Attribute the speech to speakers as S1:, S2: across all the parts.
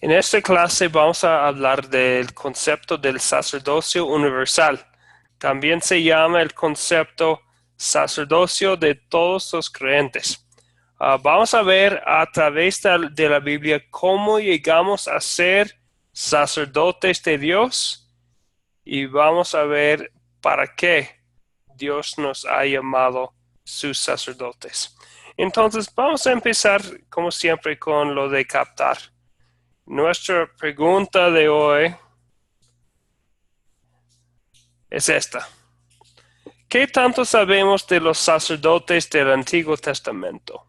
S1: En esta clase vamos a hablar del concepto del sacerdocio universal. También se llama el concepto sacerdocio de todos los creyentes. Vamos a ver a través de la Biblia cómo llegamos a ser sacerdotes de Dios y vamos a ver para qué Dios nos ha llamado sus sacerdotes. Entonces vamos a empezar como siempre con lo de captar. Nuestra pregunta de hoy es esta. ¿Qué tanto sabemos de los sacerdotes del Antiguo Testamento?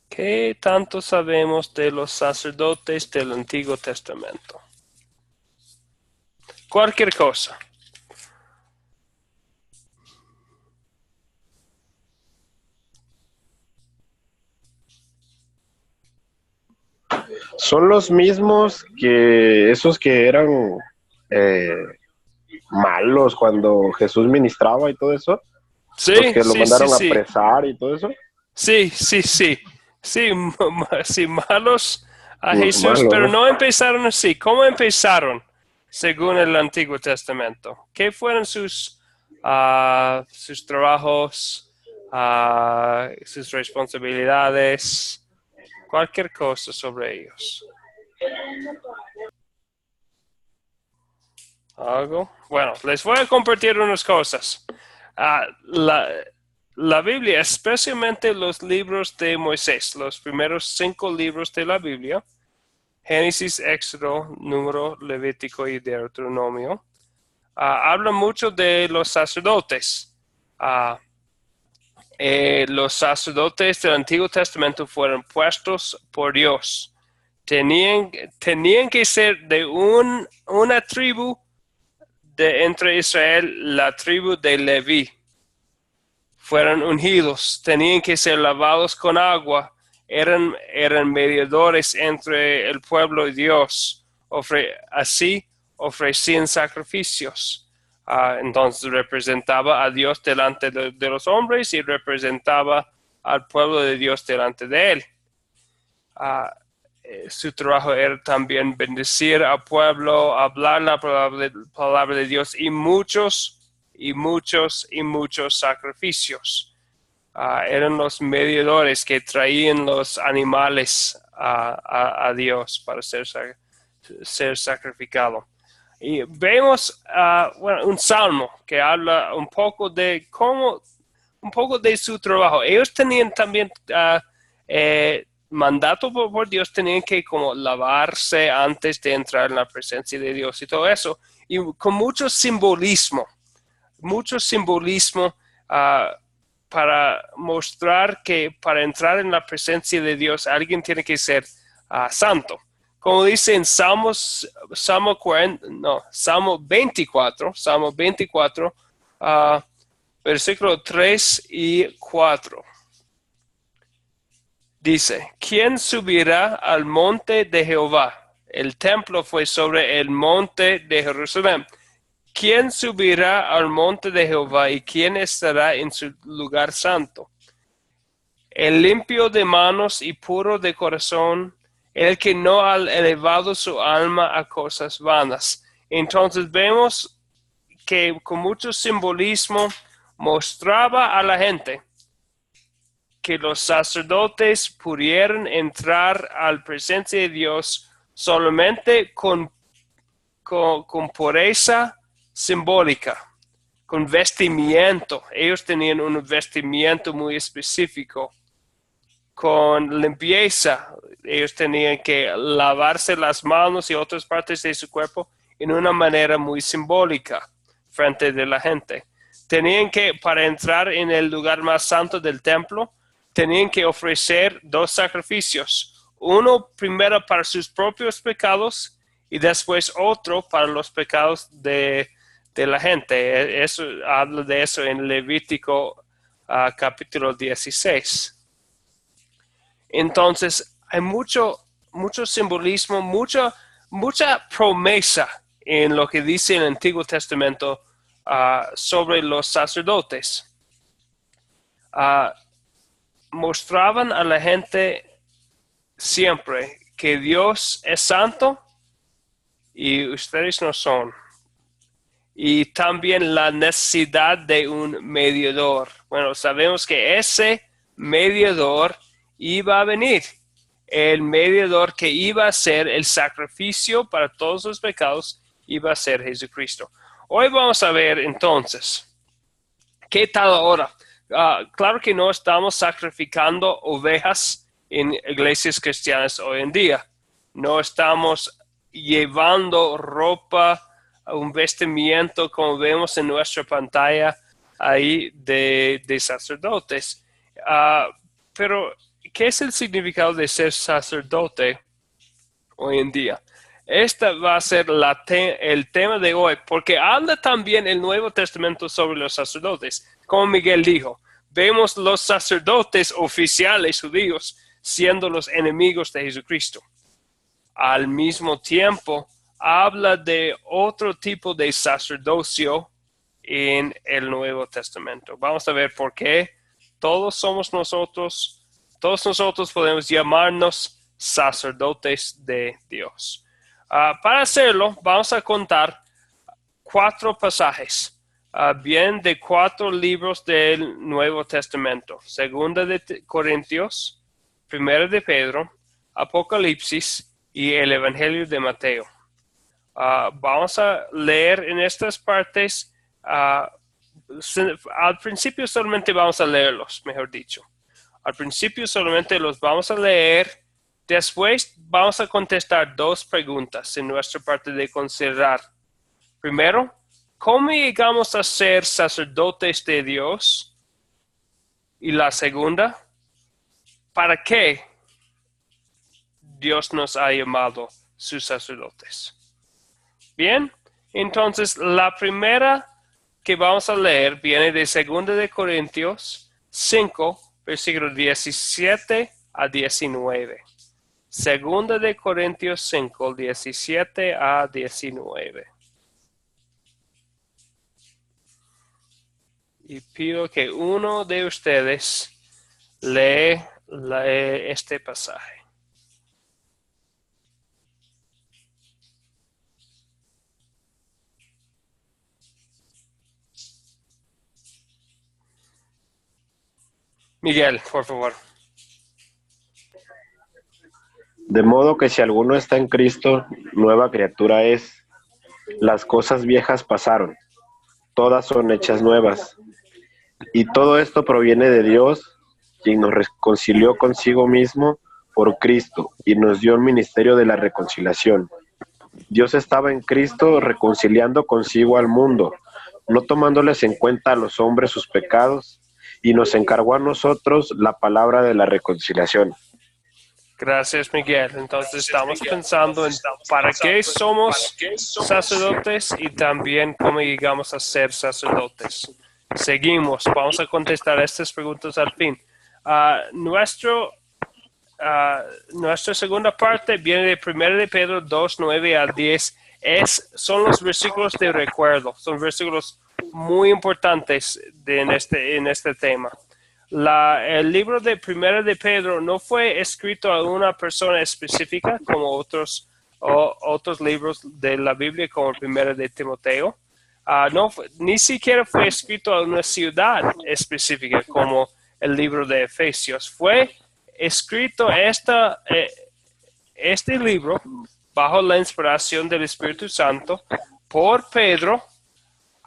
S1: ¿Qué tanto sabemos de los sacerdotes del Antiguo Testamento? Cualquier cosa.
S2: Son los mismos que esos que eran malos cuando Jesús ministraba y todo eso.
S1: Sí,
S2: Los que lo
S1: sí,
S2: mandaron
S1: sí,
S2: a
S1: sí.
S2: apresar y todo eso.
S1: Sí, sí, sí. Sí, sí, malos a
S2: Los
S1: Jesús,
S2: malos,
S1: pero
S2: ¿no?
S1: no empezaron así. ¿Cómo empezaron según el Antiguo Testamento? ¿Qué fueron sus trabajos, sus responsabilidades? Cualquier cosa sobre ellos. ¿Algo? Bueno, les voy a compartir unas cosas. La Biblia, especialmente los libros de Moisés, los primeros 5 libros de la Biblia, Génesis, Éxodo, Número, Levítico y Deuteronomio, habla mucho de los sacerdotes. Los sacerdotes del Antiguo Testamento fueron puestos por Dios. Tenían que ser de una tribu entre Israel, la tribu de Leví. Fueron ungidos, tenían que ser lavados con agua, eran mediadores entre el pueblo y Dios. Así ofrecían sacrificios. Entonces representaba a Dios delante de los hombres y representaba al pueblo de Dios delante de él. Su trabajo era también bendecir al pueblo, hablar la palabra de Dios y muchos sacrificios. Eran los mediadores que traían los animales a Dios para ser sacrificado. Y vemos un salmo que habla un poco de su trabajo. Ellos tenían también mandato por Dios, tenían que como lavarse antes de entrar en la presencia de Dios y todo eso, y con mucho simbolismo para mostrar que para entrar en la presencia de Dios alguien tiene que ser santo. Como dice en Salmo 24, versículo 3 y 4. Dice, ¿quién subirá al monte de Jehová? El templo fue sobre el monte de Jerusalén. ¿Quién subirá al monte de Jehová y quién estará en su lugar santo? El limpio de manos y puro de corazón, el que no ha elevado su alma a cosas vanas. Entonces vemos que con mucho simbolismo mostraba a la gente que los sacerdotes pudieran entrar a la presencia de Dios solamente con pureza simbólica, con vestimiento. Ellos tenían un vestimiento muy específico. Con limpieza, ellos tenían que lavarse las manos y otras partes de su cuerpo en una manera muy simbólica frente de la gente. Tenían que, para entrar en el lugar más santo del templo, tenían que ofrecer 2 sacrificios. Uno primero para sus propios pecados y después otro para los pecados de la gente. Eso, habla de eso en Levítico capítulo 16. Entonces, hay mucho simbolismo, mucha promesa en lo que dice el Antiguo Testamento sobre los sacerdotes. ah, mostraban a la gente siempre que Dios es santo y ustedes no son. Y también la necesidad de un mediador. Bueno, sabemos que ese mediador iba a venir. El mediador que iba a ser el sacrificio para todos los pecados iba a ser Jesucristo. Hoy vamos a ver entonces, ¿qué tal ahora? Claro que no estamos sacrificando ovejas en iglesias cristianas hoy en día. No estamos llevando ropa, un vestimiento como vemos en nuestra pantalla ahí de sacerdotes. Pero, ¿qué es el significado de ser sacerdote hoy en día? Este va a ser el tema de hoy, porque habla también el Nuevo Testamento sobre los sacerdotes. Como Miguel dijo, vemos los sacerdotes oficiales judíos siendo los enemigos de Jesucristo. Al mismo tiempo, habla de otro tipo de sacerdocio en el Nuevo Testamento. Vamos a ver por qué todos nosotros podemos llamarnos sacerdotes de Dios. Para hacerlo, vamos a contar 4 pasajes, bien de 4 libros del Nuevo Testamento. Segunda de Corintios, Primera de Pedro, Apocalipsis y el Evangelio de Mateo. Vamos a leer en estas partes. Al principio solamente vamos a leerlos, mejor dicho. Al principio solamente los vamos a leer. Después vamos a contestar 2 preguntas en nuestra parte de considerar. Primero, ¿cómo llegamos a ser sacerdotes de Dios? Y la segunda, ¿para qué Dios nos ha llamado sus sacerdotes? Bien, entonces la primera que vamos a leer viene de 2 de Corintios 5, versículos 17 a 19. 2 de Corintios 5, 17 a 19. Y pido que uno de ustedes lee este pasaje. Miguel, por favor.
S2: De modo que si alguno está en Cristo, nueva criatura es. Las cosas viejas pasaron, todas son hechas nuevas. Y todo esto proviene de Dios, quien nos reconcilió consigo mismo por Cristo y nos dio el ministerio de la reconciliación. Dios estaba en Cristo reconciliando consigo al mundo, no tomándoles en cuenta a los hombres sus pecados, y nos encargó a nosotros la palabra de la reconciliación.
S1: Gracias, Miguel. Entonces estamos pensando en para qué somos sacerdotes y también cómo llegamos a ser sacerdotes. Seguimos. Vamos a contestar estas preguntas al fin. Nuestra segunda parte viene de 1 de Pedro 2, 9 al 10. Son los versículos de recuerdo. Son versículos muy importantes en este tema. El libro de 1 de Pedro no fue escrito a una persona específica como otros libros de la Biblia como el 1 de Timoteo. Ni siquiera fue escrito a una ciudad específica como el libro de Efesios. Fue escrito este libro bajo la inspiración del Espíritu Santo por Pedro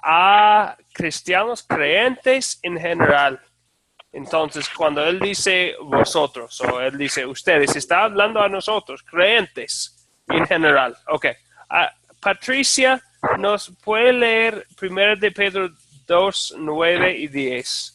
S1: a cristianos creyentes en general. Entonces, cuando él dice vosotros o él dice ustedes, está hablando a nosotros, creyentes en general. Ok. Patricia, ¿nos puede leer 1 de Pedro 2, 9 y 10?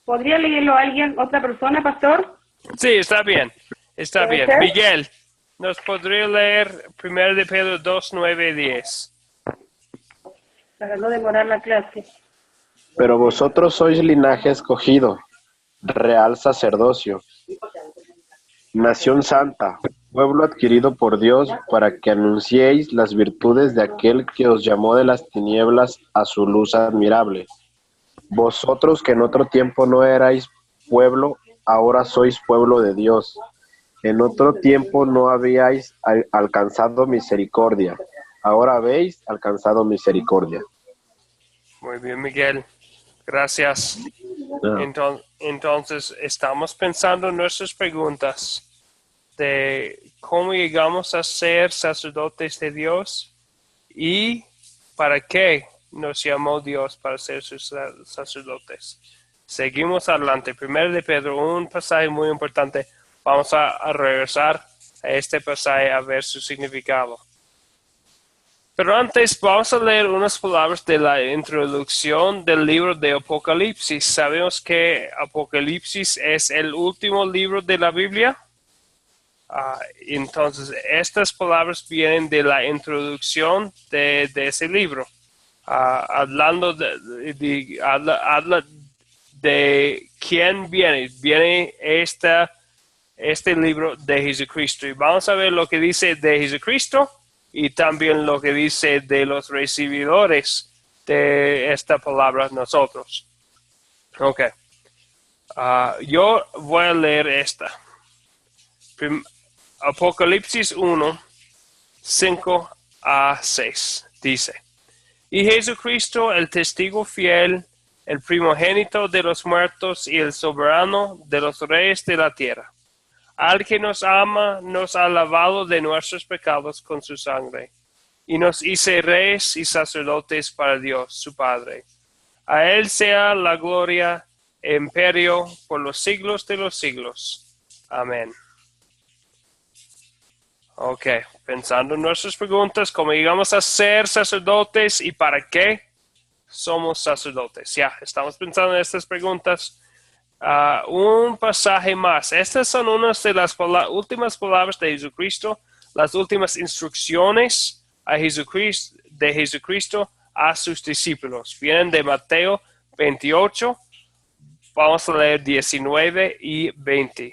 S3: ¿Podría leerlo alguien, otra persona, pastor?
S1: Sí, está bien. Está
S3: ¿Puede
S1: bien.
S3: ser?
S1: Miguel, ¿nos podría leer 1 de Pedro 2, 9 y 10?
S3: Para no demorar la clase.
S2: Pero vosotros sois linaje escogido, real sacerdocio, nación santa, pueblo adquirido por Dios, para que anunciéis las virtudes de aquel que os llamó de las tinieblas a su luz admirable. Vosotros que en otro tiempo no erais pueblo, ahora sois pueblo de Dios. En otro tiempo no habíais alcanzado misericordia, ahora habéis alcanzado misericordia.
S1: Muy bien, Miguel. Gracias.
S2: Ah.
S1: Entonces, estamos pensando en nuestras preguntas de cómo llegamos a ser sacerdotes de Dios y para qué nos llamó Dios para ser sus sacerdotes. Seguimos adelante. Primero de Pedro, un pasaje muy importante. Vamos a regresar a este pasaje a ver su significado. Pero antes vamos a leer unas palabras de la introducción del libro de Apocalipsis. Sabemos que Apocalipsis es el último libro de la Biblia. Entonces, estas palabras vienen de la introducción de ese libro. Hablando habla de quién viene. Viene este libro de Jesucristo. Y vamos a ver lo que dice de Jesucristo y también lo que dice de los recibidores de esta palabra nosotros. Ok. Yo voy a leer esta. Apocalipsis 1, 5 a 6. Dice: Y Jesucristo, el testigo fiel, el primogénito de los muertos y el soberano de los reyes de la tierra, al que nos ama, nos ha lavado de nuestros pecados con su sangre, y nos hizo reyes y sacerdotes para Dios, su Padre. A él sea la gloria e imperio por los siglos de los siglos. Amén. Ok, pensando en nuestras preguntas, ¿cómo llegamos a ser sacerdotes y para qué somos sacerdotes? Ya, estamos pensando en estas preguntas. Un pasaje más. Estas son unas de las últimas palabras de Jesucristo, las últimas instrucciones de Jesucristo a sus discípulos. Vienen de Mateo 28. Vamos a leer 19 y 20.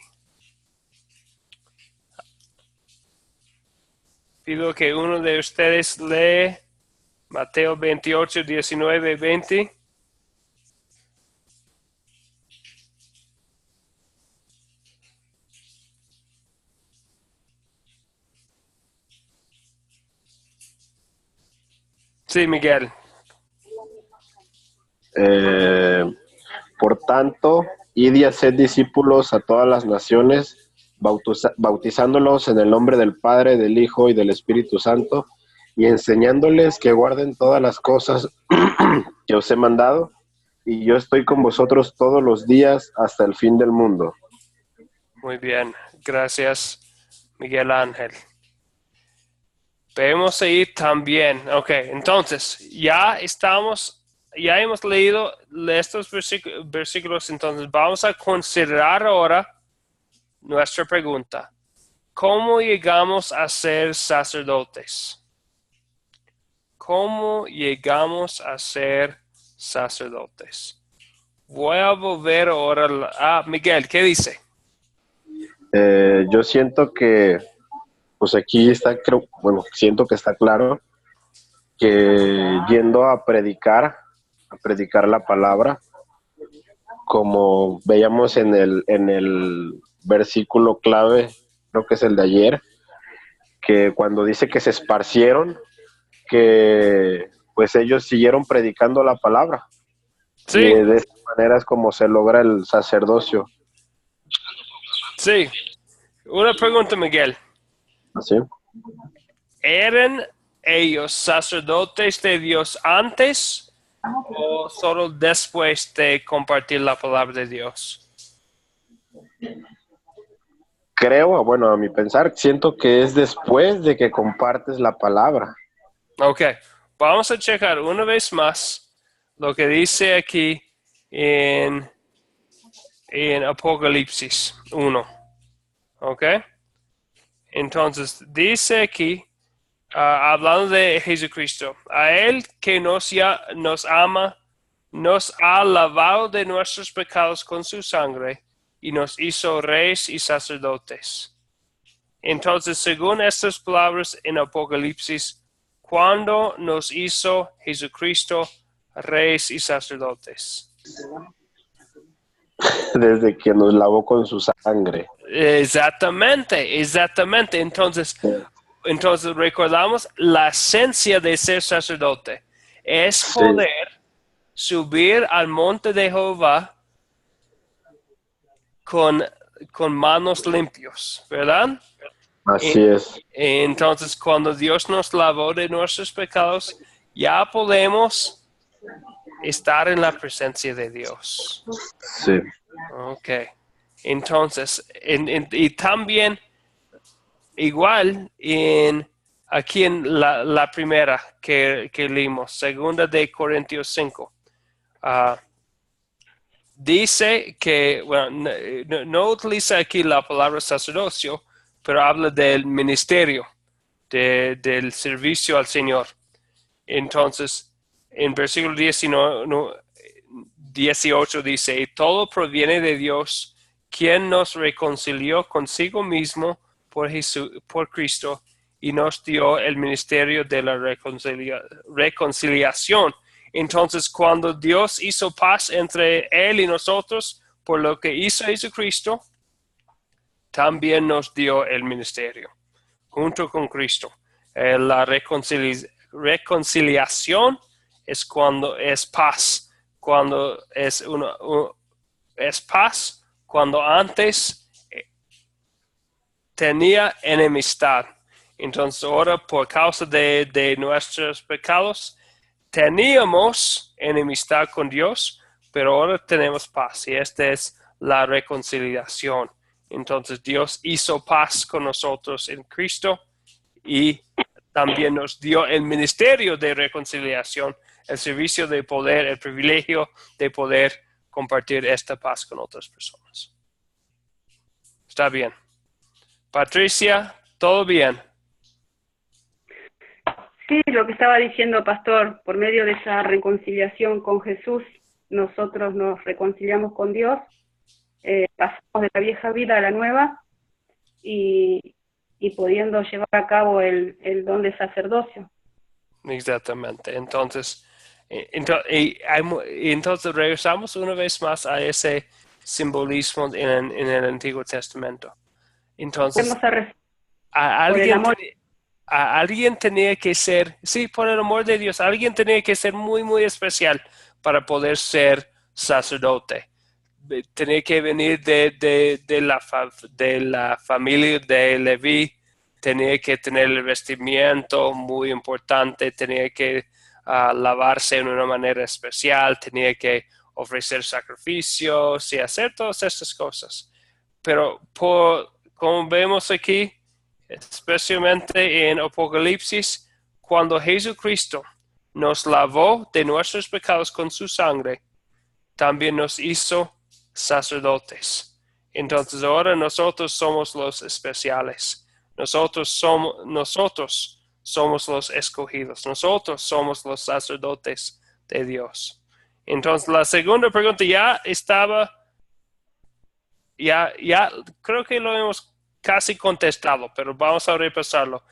S1: Pido que uno de ustedes lee Mateo 28, 19 y 20. Sí, Miguel.
S2: Por tanto, id y haced discípulos a todas las naciones, bautizándolos en el nombre del Padre, del Hijo y del Espíritu Santo, y enseñándoles que guarden todas las cosas que os he mandado, y yo estoy con vosotros todos los días hasta el fin del mundo.
S1: Muy bien. Gracias, Miguel Ángel. Vemos ahí también. Ok, entonces, ya hemos leído estos versículos, entonces vamos a considerar ahora nuestra pregunta. ¿Cómo llegamos a ser sacerdotes? ¿Cómo llegamos a ser sacerdotes? Voy a volver ahora Miguel, ¿qué dice?
S2: Yo siento que, pues aquí está, siento que está claro que yendo a predicar la palabra, como veíamos en el versículo clave, creo que es el de ayer, que cuando dice que se esparcieron, que pues ellos siguieron predicando la palabra.
S1: Sí.
S2: Y de esta manera es como se logra el sacerdocio.
S1: Sí. Una pregunta, Miguel.
S2: ¿Así?
S1: ¿Eran ellos sacerdotes de Dios antes o solo después de compartir la palabra de Dios?
S2: Creo, bueno, a mi pensar, siento que es después de que compartes la palabra.
S1: Ok, vamos a checar una vez más lo que dice aquí en en Apocalipsis 1. ¿Ok? Entonces, dice aquí, hablando de Jesucristo, a Él que nos ama, nos ha lavado de nuestros pecados con su sangre y nos hizo reyes y sacerdotes. Entonces, según estas palabras en Apocalipsis, ¿cuándo nos hizo Jesucristo reyes y sacerdotes?
S2: Desde que nos lavó con su sangre.
S1: Exactamente. Entonces recordamos la esencia de ser sacerdote. Es
S2: Sí.
S1: poder subir al monte de Jehová con manos limpios, ¿verdad?
S2: Así es.
S1: Entonces, cuando Dios nos lavó de nuestros pecados, ya podemos estar en la presencia de Dios.
S2: Sí.
S1: Ok. Entonces, y también, igual, aquí en la primera que leímos, segunda de Corintios 5, dice que, bueno, no utiliza aquí la palabra sacerdocio, pero habla del ministerio, del servicio al Señor. Entonces, en versículo 18 dice, y todo proviene de Dios, quien nos reconcilió consigo mismo por Cristo y nos dio el ministerio de la reconciliación. Entonces, cuando Dios hizo paz entre Él y nosotros por lo que hizo Jesucristo, también nos dio el ministerio junto con Cristo. La reconciliación es cuando es paz, cuando es paz, cuando antes tenía enemistad. Entonces ahora por causa de nuestros pecados teníamos enemistad con Dios, pero ahora tenemos paz y esta es la reconciliación. Entonces Dios hizo paz con nosotros en Cristo y también nos dio el ministerio de reconciliación, el servicio de poder, el privilegio de poder compartir esta paz con otras personas. Está bien. Patricia, ¿todo bien?
S3: Sí, lo que estaba diciendo, pastor, por medio de esa reconciliación con Jesús, nosotros nos reconciliamos con Dios, pasamos de la vieja vida a la nueva y pudiendo llevar a cabo el don de sacerdocio.
S1: Exactamente. Entonces regresamos una vez más a ese simbolismo en el Antiguo Testamento. Entonces,
S3: Podemos a
S1: alguien,
S3: el amor.
S1: alguien tenía que ser, sí, por el amor de Dios, alguien tenía que ser muy, muy especial para poder ser sacerdote. Tenía que venir de la familia de Leví, tenía que tener el vestimiento muy importante, tenía que lavarse de una manera especial, tenía que ofrecer sacrificios y hacer todas estas cosas. Pero como vemos aquí, especialmente en Apocalipsis, cuando Jesucristo nos lavó de nuestros pecados con su sangre, también nos hizo sacerdotes. Entonces ahora nosotros somos los especiales. Nosotros somos los escogidos. Nosotros somos los sacerdotes de Dios. Entonces la segunda pregunta ya creo que lo hemos casi contestado, pero vamos a repasarlo.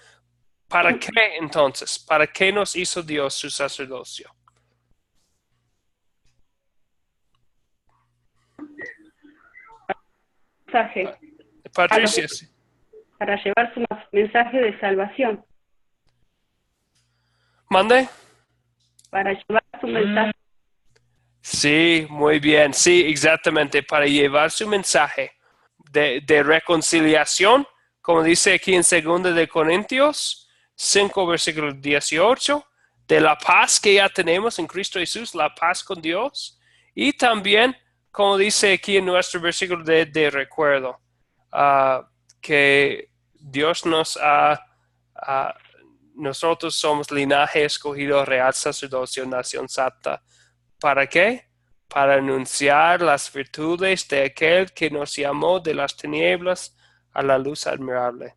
S1: ¿Para qué entonces? ¿Para qué nos hizo Dios su sacerdocio?
S3: Mensaje,
S1: Patricia.
S3: para llevar su mensaje de salvación,
S1: ¿Mande?
S3: para llevar su mensaje.
S1: Sí, muy bien. Sí, exactamente. Para llevar su mensaje de reconciliación, como dice aquí en 2 de Corintios 5, versículo 18, de la paz que ya tenemos en Cristo Jesús, la paz con Dios, y también, como dice aquí en nuestro versículo de recuerdo, que Dios nosotros somos linaje escogido, real sacerdocio, nación santa. ¿Para qué? para anunciar las virtudes de aquel que nos llamó de las tinieblas a la luz admirable.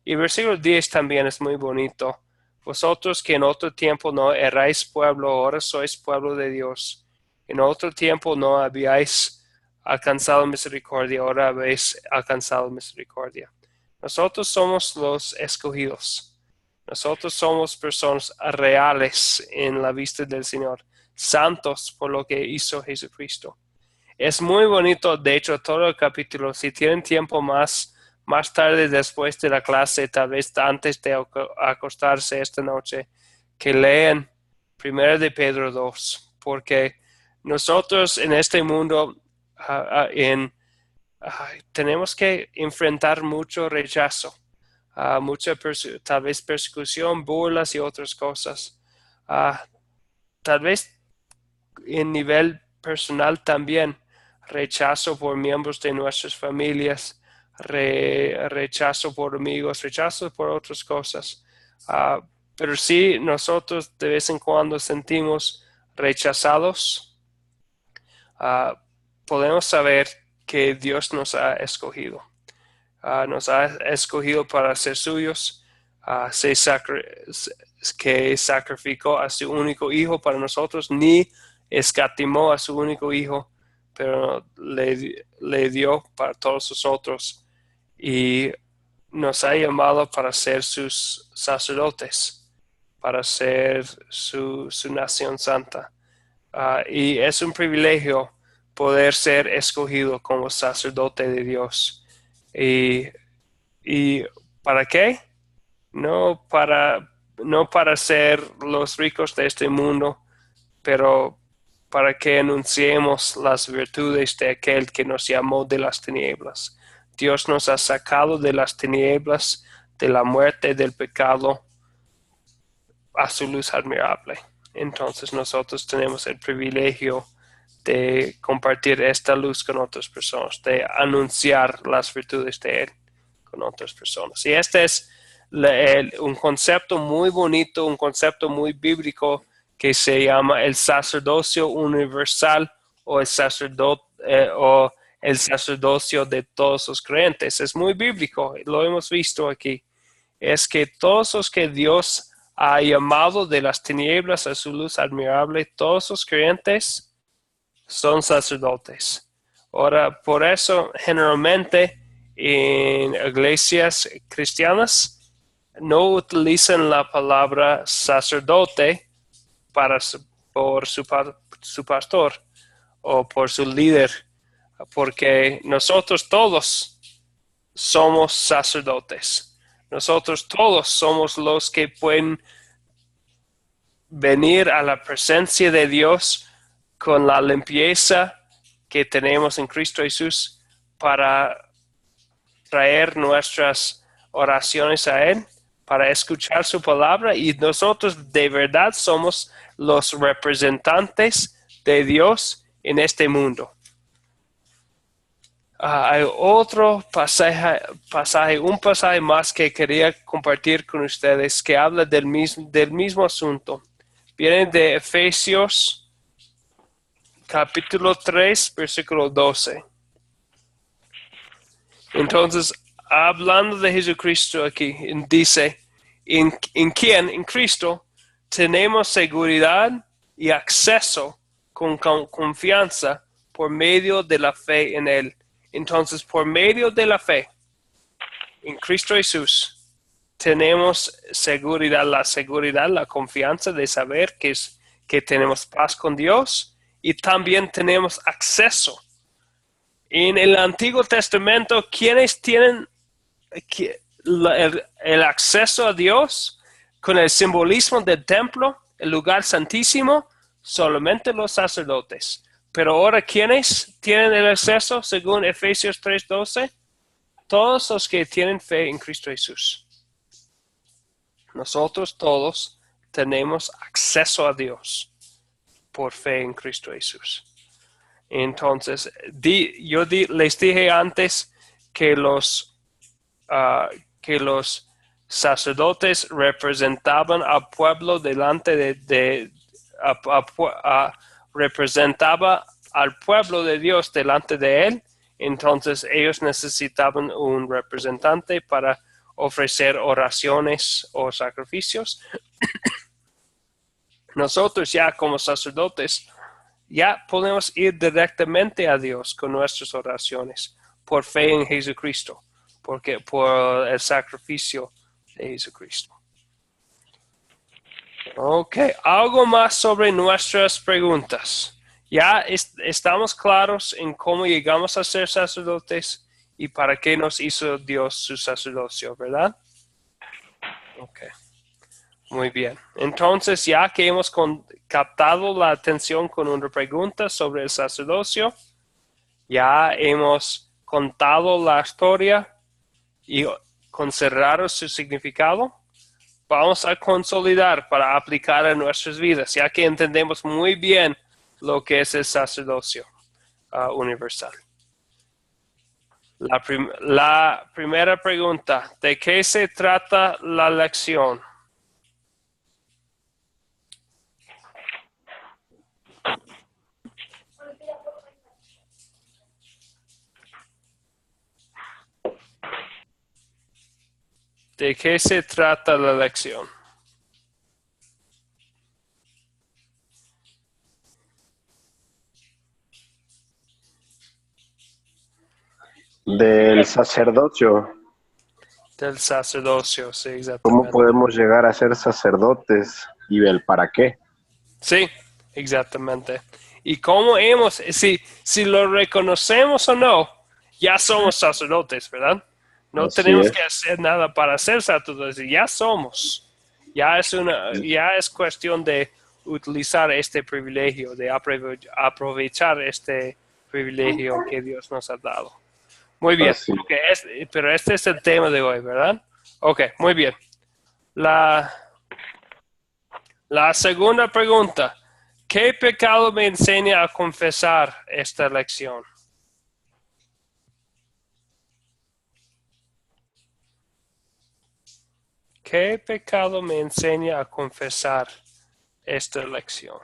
S1: Y versículo 10 también es muy bonito. Vosotros que en otro tiempo no erais pueblo, ahora sois pueblo de Dios. En otro tiempo no habíais alcanzado misericordia, ahora habéis alcanzado misericordia. Nosotros somos los escogidos. Nosotros somos personas reales en la vista del Señor, santos por lo que hizo Jesucristo. Es muy bonito, de hecho, todo el capítulo. Si tienen tiempo más tarde después de la clase, tal vez antes de acostarse esta noche, que lean 1 de Pedro 2, porque nosotros en este mundo tenemos que enfrentar mucho rechazo, mucha tal vez persecución, burlas y otras cosas. Tal vez en nivel personal también, rechazo por miembros de nuestras familias, rechazo por amigos, rechazo por otras cosas. Pero si nosotros de vez en cuando sentimos rechazados, podemos saber que Dios nos ha escogido. Nos ha escogido para ser suyos, que sacrificó a su único hijo para nosotros, ni escatimó a su único hijo, pero le dio para todos nosotros, y nos ha llamado para ser sus sacerdotes, para ser su nación santa. Y es un privilegio poder ser escogido como sacerdote de Dios. ¿Y para qué? No para ser los ricos de este mundo, pero para que anunciemos las virtudes de aquel que nos llamó de las tinieblas. Dios nos ha sacado de las tinieblas, de la muerte, del pecado, a su luz admirable. Entonces nosotros tenemos el privilegio de compartir esta luz con otras personas, de anunciar las virtudes de Él con otras personas. Y este es un concepto muy bonito, un concepto muy bíblico que se llama el sacerdocio universal o el sacerdocio de todos los creyentes. Es muy bíblico, lo hemos visto aquí. Es que todos los que Dios ha llamado de las tinieblas a su luz admirable, todos los creyentes son sacerdotes. Ahora, por eso generalmente en iglesias cristianas no utilizan la palabra sacerdote por su pastor o por su líder, porque nosotros todos somos sacerdotes. Nosotros todos somos los que pueden venir a la presencia de Dios con la limpieza que tenemos en Cristo Jesús para traer nuestras oraciones a Él, para escuchar su palabra, y nosotros de verdad somos los representantes de Dios en este mundo. Hay otro pasaje, un pasaje más que quería compartir con ustedes que habla del mismo asunto. Viene de Efesios capítulo 3, versículo 12. Entonces, hablando de Jesucristo aquí, dice, en quien, en Cristo, tenemos seguridad y acceso con confianza por medio de la fe en Él. Entonces, por medio de la fe en Cristo Jesús, tenemos seguridad, la confianza de saber que tenemos paz con Dios, y también tenemos acceso. En el Antiguo Testamento, ¿quiénes tienen el acceso a Dios con el simbolismo del templo, el lugar santísimo? Solamente los sacerdotes. Pero ahora, ¿quiénes tienen el acceso según Efesios 3:12? Todos los que tienen fe en Cristo Jesús. Nosotros todos tenemos acceso a Dios por fe en Cristo Jesús. Entonces, les dije antes que los sacerdotes representaban al pueblo delante representaba al pueblo de Dios delante de él. Entonces ellos necesitaban un representante para ofrecer oraciones o sacrificios. Nosotros ya como sacerdotes ya podemos ir directamente a Dios con nuestras oraciones por fe en Jesucristo, porque por el sacrificio de Jesucristo. Ok, algo más sobre nuestras preguntas. Ya estamos claros en cómo llegamos a ser sacerdotes y para qué nos hizo Dios su sacerdocio, ¿verdad? Ok, muy bien. Entonces, ya que hemos captado la atención con una pregunta sobre el sacerdocio, ya hemos contado la historia y considerado su significado, vamos a consolidar para aplicar a nuestras vidas, ya que entendemos muy bien lo que es el sacerdocio universal. La primera pregunta, ¿de qué se trata la lección? ¿De qué se trata la lección?
S2: Del sacerdocio.
S1: Del sacerdocio, sí,
S2: ¿Cómo
S1: exactamente.
S2: podemos llegar a ser sacerdotes y el para qué?
S1: Sí, exactamente. Y cómo si lo reconocemos o no, ya somos sacerdotes, ¿verdad? No
S2: Así
S1: tenemos
S2: es.
S1: que hacer nada para ser sacerdotes, ya somos. Ya es cuestión de utilizar este privilegio, de aprovechar este privilegio que Dios nos ha dado. Muy bien,
S2: Así.
S1: okay, pero este es el tema de hoy, ¿verdad? Ok, muy bien. La segunda pregunta, ¿qué pecado me enseña a confesar esta lección? ¿Qué pecado me enseña a confesar esta lección?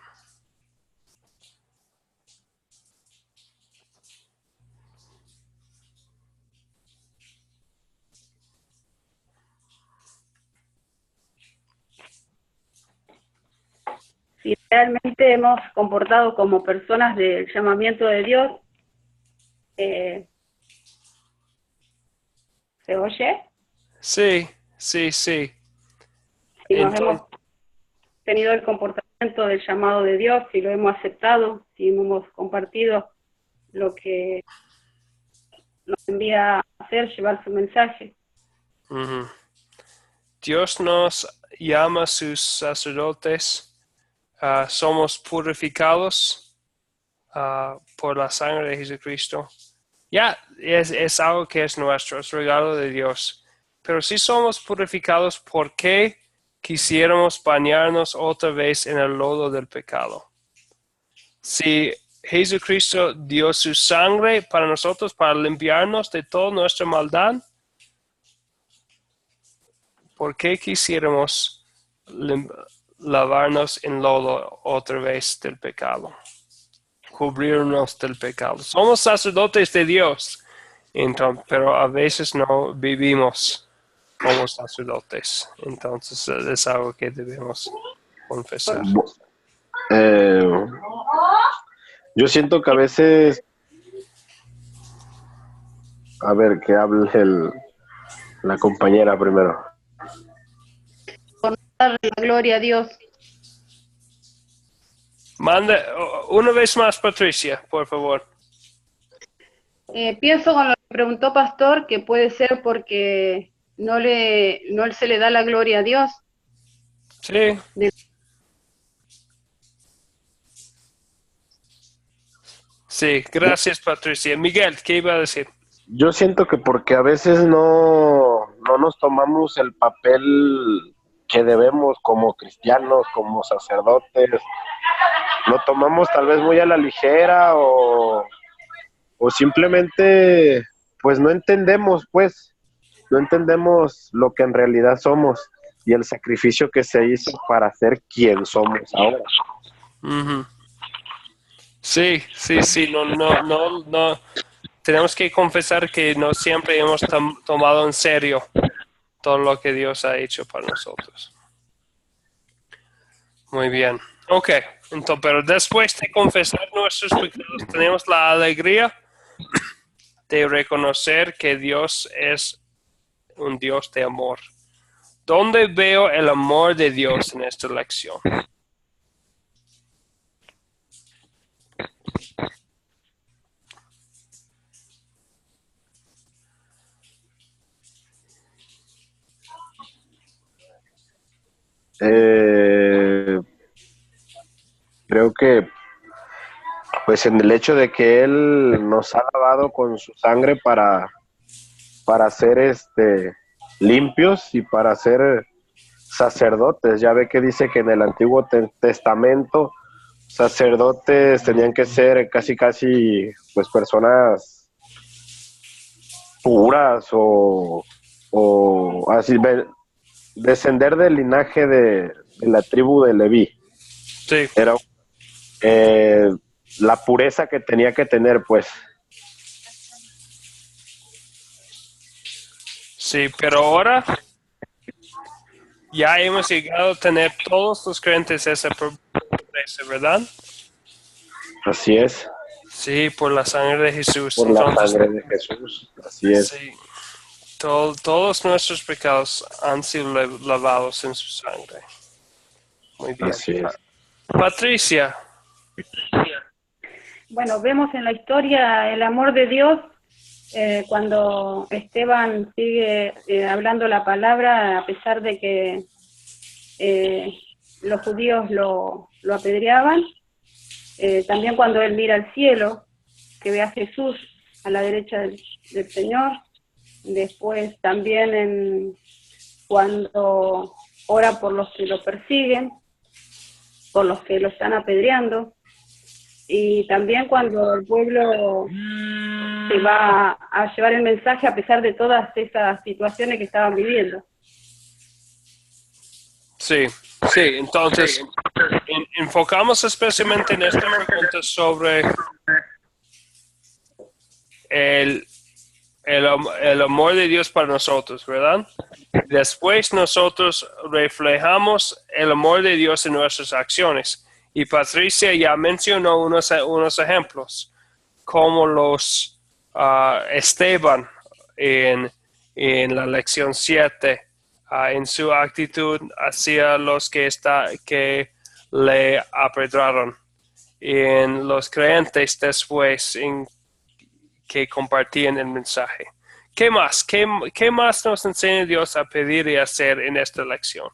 S3: Si realmente hemos comportado como personas del llamamiento de Dios, ¿se oye?
S1: Sí, sí, sí.
S3: Si nos
S1: Entonces,
S3: hemos tenido el comportamiento del llamado de Dios, si lo hemos aceptado, si hemos compartido lo que nos envía a hacer, llevar su mensaje.
S1: Dios nos llama a sus sacerdotes. Somos purificados por la sangre de Jesucristo. Ya es algo que es nuestro, es regalo de Dios. Pero si somos purificados, ¿por qué quisiéramos bañarnos otra vez en el lodo del pecado? Si Jesucristo dio su sangre para nosotros, para limpiarnos de toda nuestra maldad, ¿por qué quisiéramos lavarnos en lodo otra vez del pecado? Cubrirnos del pecado. Somos sacerdotes de Dios, entonces, pero a veces no vivimos como sacerdotes. Entonces es algo que debemos confesar.
S2: Eh, yo siento que a veces, a ver, que hable la compañera primero.
S3: Por darle la gloria a Dios.
S1: Manda una vez más, Patricia, por favor.
S3: Pienso con lo que preguntó Pastor, que puede ser porque no se le da la gloria a Dios.
S1: Sí. Sí, gracias, Patricia. Miguel, ¿qué iba a decir?
S2: Yo siento que porque a veces no nos tomamos el papel que debemos como cristianos, como sacerdotes, lo tomamos tal vez muy a la ligera o simplemente pues no entendemos lo que en realidad somos y el sacrificio que se hizo para ser quien somos ahora.
S1: Uh-huh. Sí, no. Tenemos que confesar que no siempre hemos tomado en serio todo lo que Dios ha hecho para nosotros. Muy bien. Ok, entonces, pero después de confesar nuestros pecados, tenemos la alegría de reconocer que Dios es un Dios de amor. ¿Dónde veo el amor de Dios en esta lección?
S2: Creo que pues en el hecho de que Él nos ha lavado con su sangre para ser limpios y para ser sacerdotes. Ya ve que dice que en el Antiguo Testamento sacerdotes tenían que ser casi pues personas puras o así, descender del linaje de la tribu de Leví.
S1: Sí.
S2: Era la pureza que tenía que tener, pues.
S1: Sí, pero ahora ya hemos llegado a tener todos los creyentes esa pureza, ¿verdad?
S2: Así es.
S1: Sí, por la sangre de Jesús.
S2: Por
S1: entonces,
S2: la sangre de Jesús. Así es.
S1: Sí, todos nuestros pecados han sido lavados en su sangre. Muy bien.
S2: Así es.
S1: Patricia.
S3: Bueno, vemos en la historia el amor de Dios cuando Esteban sigue hablando la palabra a pesar de que los judíos lo apedreaban. También cuando él mira al cielo, que ve a Jesús a la derecha del Señor. Después también cuando ora por los que lo persiguen, por los que lo están apedreando. Y también cuando el pueblo se va a llevar el mensaje a pesar de todas esas situaciones que estaban viviendo.
S1: Sí, entonces enfocamos especialmente en esta pregunta sobre el amor de Dios para nosotros, ¿verdad? Después nosotros reflejamos el amor de Dios en nuestras acciones. Y Patricia ya mencionó unos ejemplos, como los Esteban en la lección 7, en su actitud hacia los que le apedrearon, en los creyentes después que compartían el mensaje. ¿Qué más? ¿Qué más nos enseña Dios a pedir y hacer en esta lección?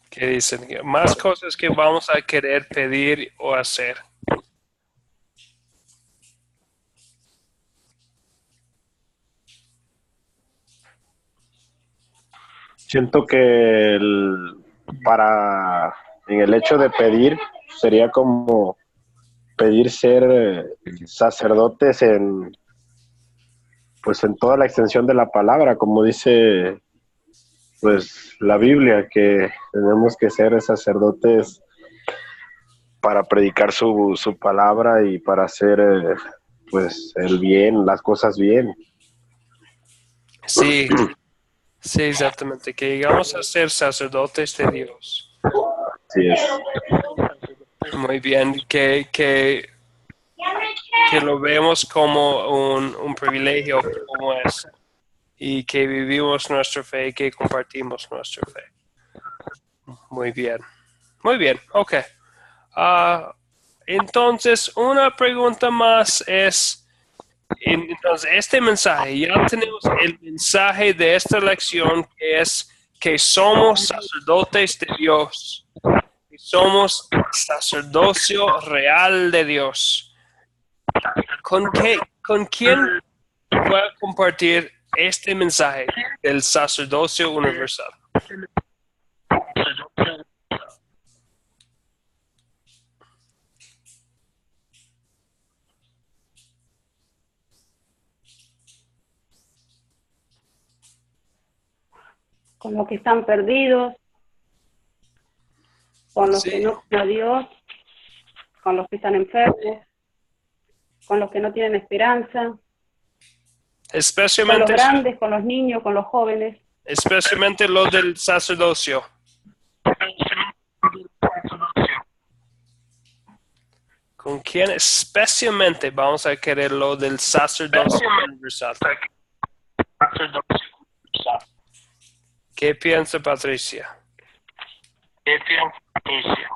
S1: ¿Qué dicen? Más cosas que vamos a querer pedir o hacer.
S2: Siento que en el hecho de pedir sería como pedir ser sacerdotes pues en toda la extensión de la palabra, como dice pues la Biblia, que tenemos que ser sacerdotes para predicar su palabra y para hacer pues el bien, las cosas bien.
S1: Sí, exactamente, que llegamos a ser sacerdotes de Dios.
S2: Así es.
S1: Muy bien, que lo vemos como un privilegio como es, y que vivimos nuestra fe y que compartimos nuestra fe. Muy bien, ok. Entonces, una pregunta más es, entonces, este mensaje, ya tenemos el mensaje de esta lección que es que somos sacerdotes de Dios, que somos sacerdocio real de Dios. ¿Con quién voy a compartir este mensaje del sacerdocio universal?
S3: con los que están perdidos, con los que
S1: Sí,
S3: no creen a Dios, con los que están enfermos, con los que no tienen esperanza, con los
S1: especialmente,
S3: grandes, con los niños, con los jóvenes.
S1: especialmente lo del sacerdocio. ¿Con quién especialmente vamos a querer lo del sacerdocio universal? ¿Qué piensa Patricia?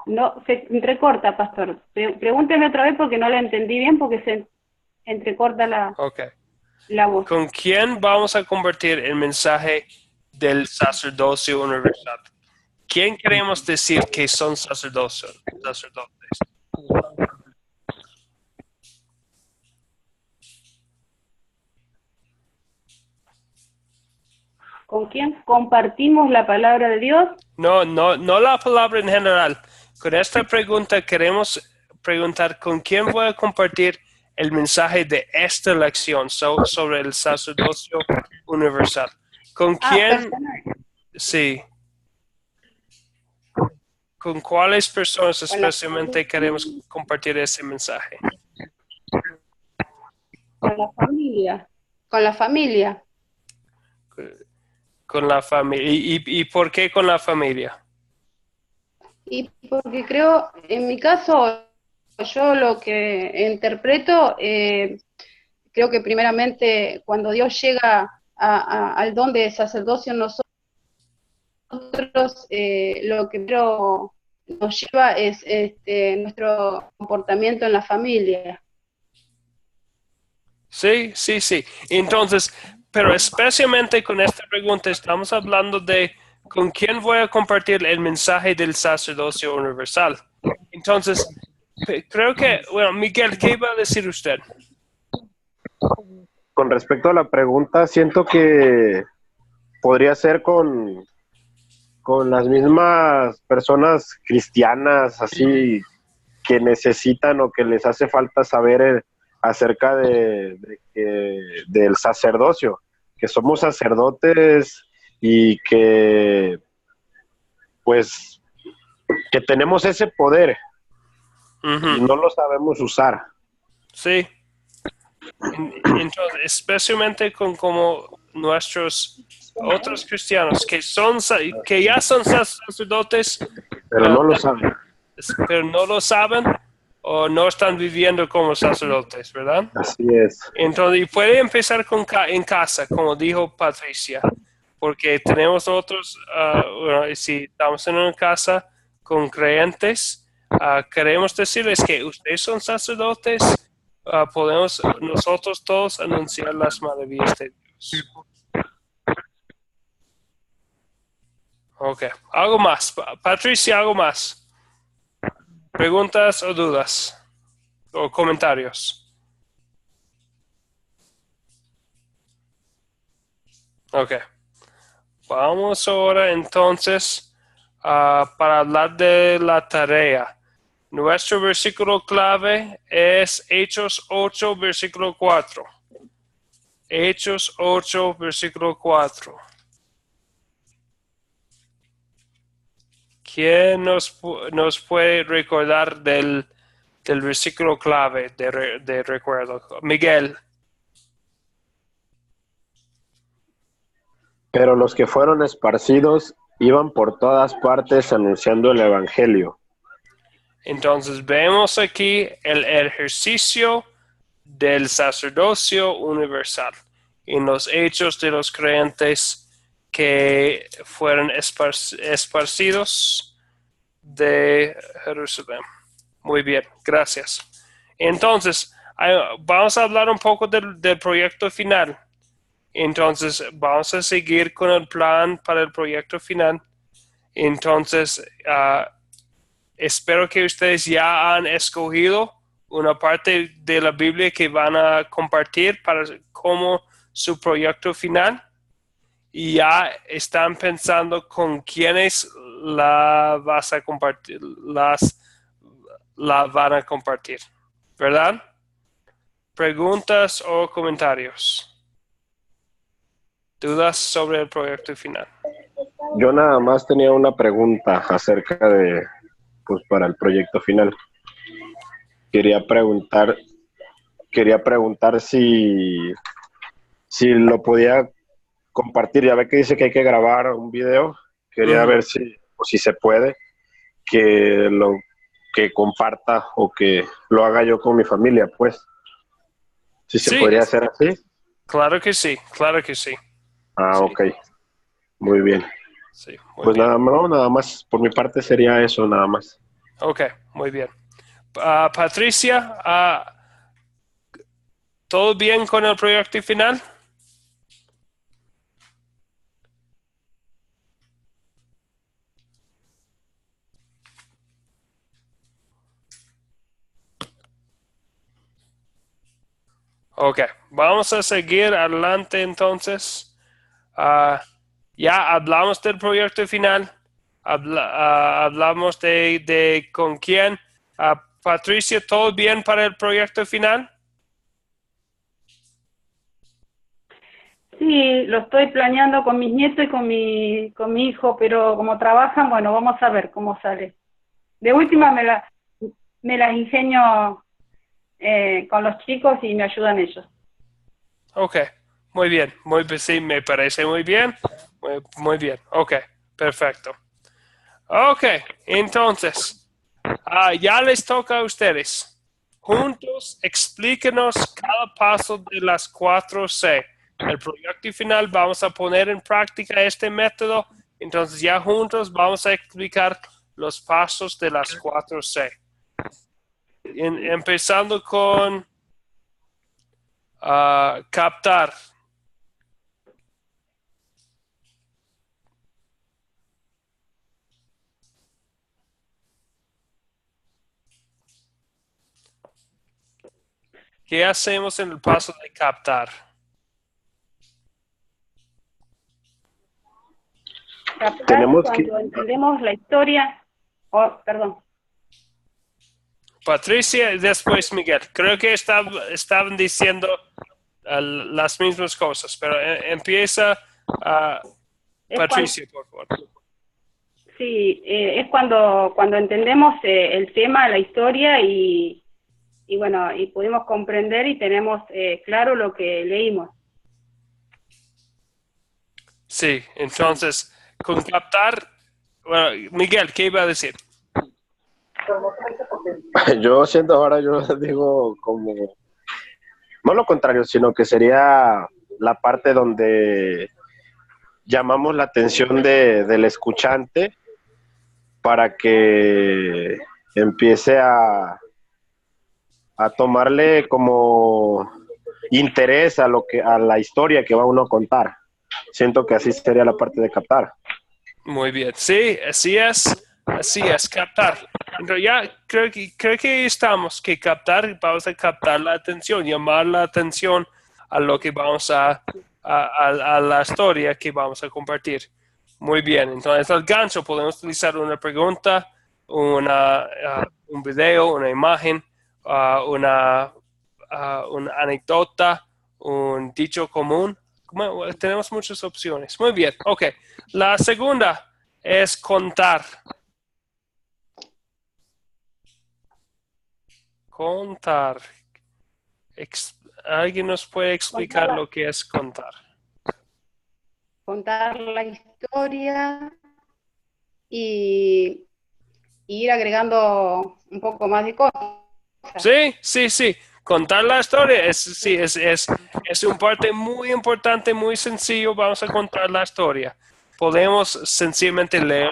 S3: No, se entrecorta, pastor. Pregúnteme otra vez porque no la entendí bien, porque se entrecorta
S1: Ok.
S3: la voz.
S1: ¿Con quién vamos a compartir el mensaje del sacerdocio universal? ¿Quién queremos decir que son sacerdotes?
S3: ¿Con quién compartimos la palabra de Dios?
S1: No la palabra en general. Con esta pregunta queremos preguntar con quién voy a compartir el mensaje de esta lección sobre el sacerdocio universal. ¿Con quién?
S3: Personal.
S1: Sí. ¿Con cuáles personas
S3: Con la
S1: especialmente queremos compartir ese mensaje?
S3: familia. Con la familia.
S1: Con la familia. ¿Y por qué con la familia?
S3: Y porque creo, en mi caso, yo lo que interpreto, creo que primeramente cuando Dios llega al don de sacerdocio en nosotros, lo que primero nos lleva es nuestro comportamiento en la familia.
S1: Sí. Entonces, pero especialmente con esta pregunta estamos hablando de con quién voy a compartir el mensaje del sacerdocio universal. Entonces, creo que, bueno, Miguel, ¿qué iba a decir usted?
S2: Con respecto a la pregunta, siento que podría ser con las mismas personas cristianas, así que necesitan o que les hace falta saber acerca del sacerdocio, que somos sacerdotes y que pues que tenemos ese poder y no lo sabemos usar.
S1: Sí. Entonces, especialmente con como nuestros otros cristianos que ya son sacerdotes,
S2: Pero no lo saben.
S1: pero no lo saben o no están viviendo como sacerdotes, ¿verdad?
S2: Así es.
S1: Entonces, y puede empezar en casa, como dijo Patricia, porque tenemos otros, bueno, si estamos en una casa con creyentes, queremos decirles que ustedes son sacerdotes, podemos nosotros todos anunciar las maravillas de Dios. Ok, algo más. Patricia, algo más. ¿Preguntas o dudas? ¿O comentarios? Ok. Vamos ahora entonces para hablar de la tarea. Nuestro versículo clave es Hechos 8, versículo 4. Hechos 8, versículo 4. ¿Quién nos puede recordar del versículo clave de recuerdo? Miguel.
S2: Pero los que fueron esparcidos iban por todas partes anunciando el evangelio.
S1: Entonces vemos aquí el ejercicio del sacerdocio universal en los hechos de los creyentes que fueron esparcidos de Jerusalén. Muy bien, gracias. Entonces, vamos a hablar un poco del proyecto final. Entonces, vamos a seguir con el plan para el proyecto final. Entonces, espero que ustedes ya han escogido una parte de la Biblia que van a compartir para como su proyecto final y ya están pensando con quiénes la vas a compartir, la van a compartir, ¿verdad? ¿Preguntas o comentarios? ¿Dudas sobre el proyecto final?
S2: Yo nada más tenía una pregunta acerca de, pues para el proyecto final. Quería preguntar, quería preguntar si lo podía compartir. Ya ve que dice que hay que grabar un video. Quería ver si se puede que lo que comparta o que lo haga yo con mi familia, pues. Si se
S1: Sí,
S2: podría hacer así.
S1: claro que sí, claro que sí.
S2: Ah,
S1: Sí,
S2: ok. Muy bien.
S1: sí, muy
S2: Pues
S1: bien.
S2: nada, no, nada más. Por mi parte sería eso, nada más.
S1: Ok, muy bien. Patricia, ¿todo bien con el proyecto final? Ok, vamos a seguir adelante entonces. Ya hablamos del proyecto final, hablamos de con quién. Patricia, ¿todo bien para el proyecto final?
S3: Sí, lo estoy planeando con mis nietos y con mi hijo, pero como trabajan, bueno, vamos a ver cómo sale. De última me las ingenio con los chicos y me ayudan ellos.
S1: Ok, muy bien, sí, me parece muy bien. Muy bien, ok, perfecto. Ok, entonces, ya les toca a ustedes. Juntos, explíquenos cada paso de las 4C. El proyecto final vamos a poner en práctica este método, entonces ya juntos vamos a explicar los pasos de las 4C. Empezando con captar. ¿Qué hacemos en el paso de captar?
S3: Captar
S2: Tenemos que,
S3: cuando entendemos la historia, perdón.
S1: Patricia y después Miguel. Creo que estaban diciendo las mismas cosas, pero empieza
S3: Es cuando,
S1: Patricia, por favor.
S3: sí, es cuando entendemos el tema, la historia y bueno, y pudimos comprender y tenemos claro lo que leímos.
S1: Sí, entonces, con captar, bueno, Miguel, ¿qué iba a decir?
S2: yo siento ahora, yo digo como, no lo contrario, sino que sería la parte donde llamamos la atención del escuchante para que empiece a tomarle como interés a lo que a la historia que va uno a contar. Siento que así sería la parte de captar.
S1: Muy bien, sí, así es, captar. Entonces ya creo que estamos que captar, vamos a captar la atención, llamar la atención a lo que vamos a la historia que vamos a compartir. Muy bien, entonces el gancho podemos utilizar una pregunta, un video, una imagen, una anécdota, un dicho común. Tenemos muchas opciones. Muy bien, ok. La segunda es contar. Contar. ¿Alguien nos puede explicar lo que es contar?
S3: Contar la historia y ir agregando un poco más de cosas.
S1: Sí. Contar la historia es un parte muy importante, muy sencillo. Vamos a contar la historia. Podemos sencillamente leer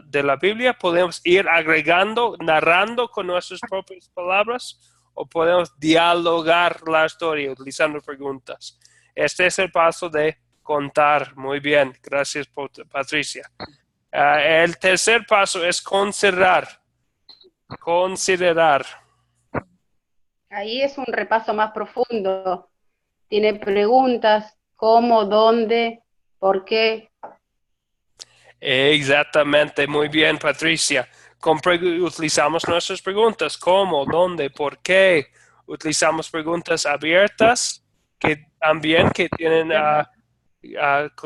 S1: de la Biblia, podemos ir agregando, narrando con nuestras propias palabras, o podemos dialogar la historia utilizando preguntas. Este es el paso de contar. Muy bien, gracias, Patricia. El tercer paso es considerar. Considerar.
S3: Ahí es un repaso más profundo. Tiene preguntas, cómo, dónde, por qué.
S1: Exactamente, muy bien, Patricia. Utilizamos nuestras preguntas, cómo, dónde, por qué. Utilizamos preguntas abiertas que también que tienen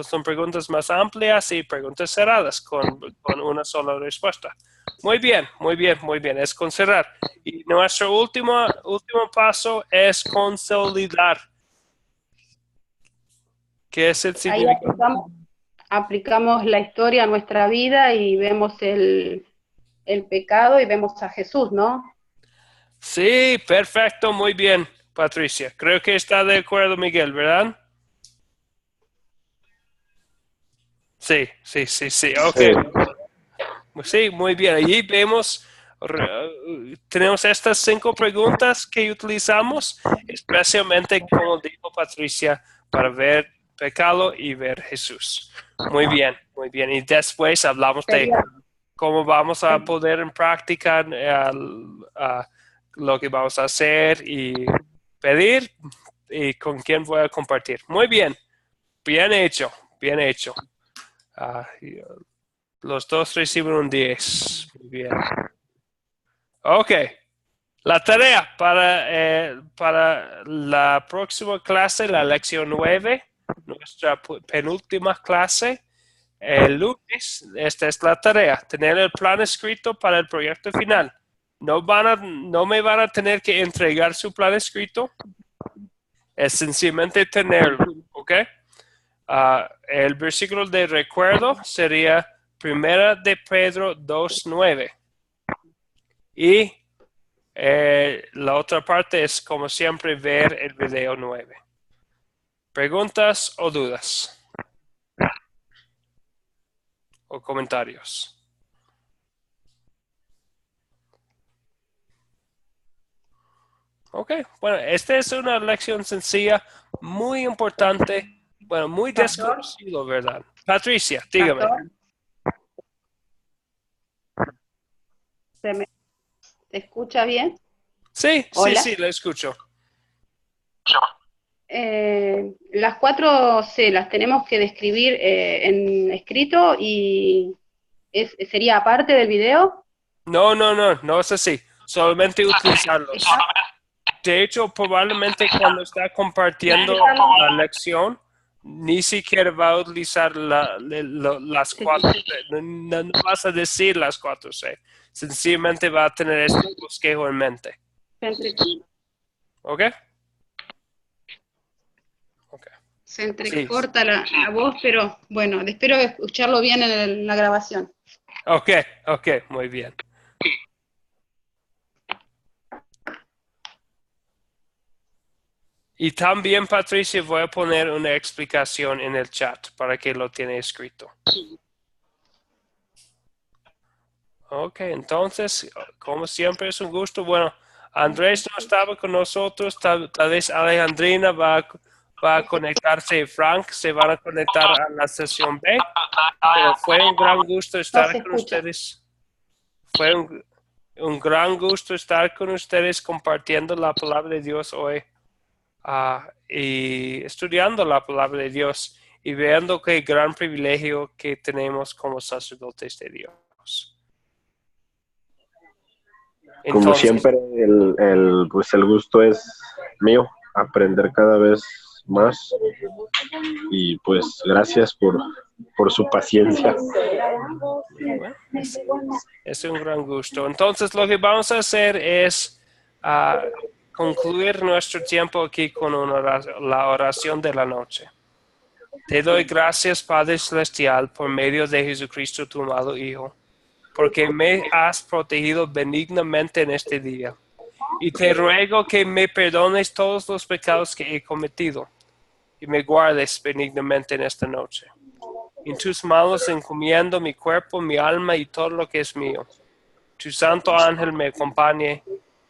S1: son preguntas más amplias y preguntas cerradas con una sola respuesta. Muy bien, muy bien, muy bien. Es considerar. Y nuestro último paso es consolidar. ¿Qué es el
S3: Ahí
S1: significado?
S3: aplicamos la historia a nuestra vida y vemos el pecado y vemos a Jesús, ¿no?
S1: Sí, perfecto, muy bien, Patricia. Creo que está de acuerdo Miguel, ¿verdad? Sí, sí, sí, sí. Ok.
S2: Sí.
S1: Sí, muy bien. Allí vemos, tenemos estas 5 preguntas que utilizamos, especialmente, como dijo Patricia, para ver pecado y ver Jesús. Muy bien, muy bien. Y después hablamos de
S3: Sería,
S1: cómo vamos a poder en práctica lo que vamos a hacer y pedir y con quién voy a compartir. Muy bien, bien hecho, bien hecho. Los dos reciben un 10. Muy bien. Ok. La tarea para la próxima clase, la lección 9, nuestra penúltima clase, el lunes, esta es la tarea, tener el plan escrito para el proyecto final. No me van a tener que entregar su plan escrito, es sencillamente tenerlo, ¿ok? El versículo de recuerdo sería Primera de Pedro 2:9. Y la otra parte es, como siempre, ver el video 9. ¿Preguntas o dudas? ¿O comentarios? Ok, bueno, esta es una lección sencilla, muy importante, bueno, muy
S3: pastor,
S1: desconocido, ¿verdad? Patricia, dígame.
S3: pastor, ¿se escucha bien?
S1: Sí, sí,
S3: Hola.
S1: sí, lo escucho.
S3: Las 4 C las tenemos que describir en escrito y sería aparte del video.
S1: No es así. Solamente utilizarlos. De hecho, probablemente cuando está compartiendo la lección, ni siquiera va a utilizar las
S3: Sí,
S1: 4.
S3: sí.
S1: No vas a decir las 4C. Sencillamente va a tener este bosquejo en mente. ¿Ok? Ok.
S3: Se
S1: Sí.
S3: entrecorta la voz, pero bueno, espero escucharlo bien en la grabación.
S1: Ok, muy bien. Y también, Patricia, voy a poner una explicación en el chat para que lo tenga escrito. Ok, entonces, como siempre es un gusto. Bueno, Andrés no estaba con nosotros, tal vez Alejandrina va a conectarse, Frank se van a conectar a la sesión B, pero fue un gran gusto
S3: No
S1: estar
S3: se
S1: con
S3: escucha.
S1: ustedes. Fue un gran gusto estar con ustedes compartiendo la palabra de Dios hoy y estudiando la palabra de Dios y viendo qué gran privilegio que tenemos como sacerdotes de Dios.
S2: Como
S1: Entonces,
S2: siempre, pues el gusto es mío, aprender cada vez más. Y pues gracias por su paciencia.
S1: bueno, es un gran gusto. Entonces, lo que vamos a hacer es concluir nuestro tiempo aquí con la oración de la noche. Te doy gracias, Padre Celestial, por medio de Jesucristo, tu amado Hijo, porque me has protegido benignamente en este día. Y te ruego que me perdones todos los pecados que he cometido y me guardes benignamente en esta noche. En tus manos encomiendo mi cuerpo, mi alma y todo lo que es mío. Tu santo ángel me acompañe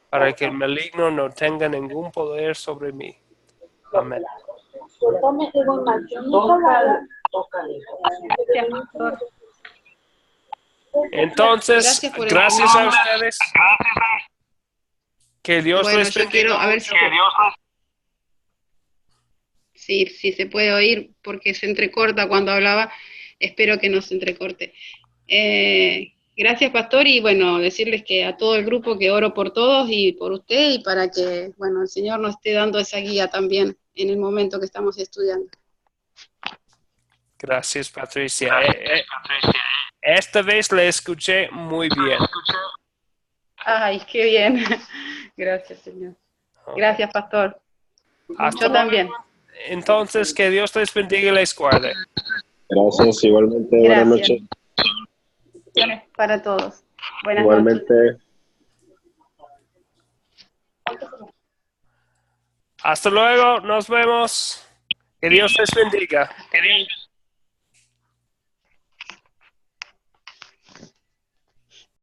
S1: para que el maligno no tenga ningún poder sobre mí. Amén.
S3: Gracias, pastor.
S1: Entonces,
S3: Gracias por
S1: gracias a
S3: enseñarnos.
S1: ustedes. Que Dios
S3: Bueno,
S1: les
S3: yo quiero
S1: bendiga
S3: a ver
S1: mucho.
S3: si se puede oír, porque se entrecorta cuando hablaba. Espero que no se entrecorte. Gracias, pastor, y bueno, decirles que a todo el grupo que oro por todos y por usted, y para que, bueno, el Señor nos esté dando esa guía también en el momento que estamos estudiando.
S1: Gracias, Patricia. Esta vez le escuché muy bien.
S3: Ay, qué bien. Gracias, Señor. Gracias, pastor.
S1: Hasta
S3: Yo
S1: luego.
S3: también.
S1: Entonces, que Dios les bendiga y les guarde.
S2: Gracias, igualmente. Buenas
S3: Gracias.
S2: noches.
S3: Bendiciones para todos. Buenas noches.
S2: Igualmente.
S1: Hasta luego, nos vemos. Que Dios les bendiga.